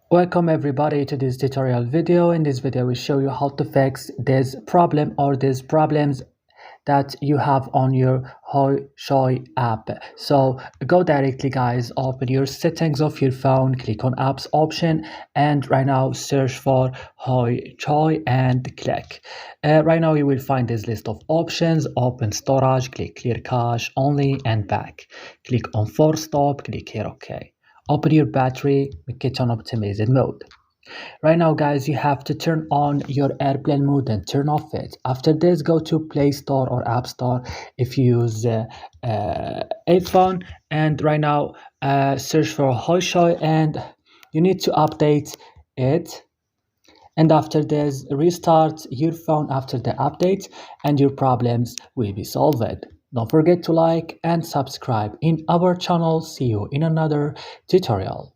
Welcome everybody to this tutorial video. In this video we show you how to fix this problem or these problems that you have on your Hoichoi app. So go directly guys, open your settings of your phone, click on apps option, and right now search for Hoichoi and click. Right now you will find this list of options. Open storage, click clear cache only and back. Click on force stop, click here OK. Open your battery, make it on optimized mode. Right now guys, you have to turn on your airplane mode and turn off it. After this, go to Play Store or App Store if you use iPhone, and right now search for Hoichoi and you need to update it. And after this, restart your phone after the update and your problems will be solved. Don't forget to like and subscribe in our channel. See you in another tutorial.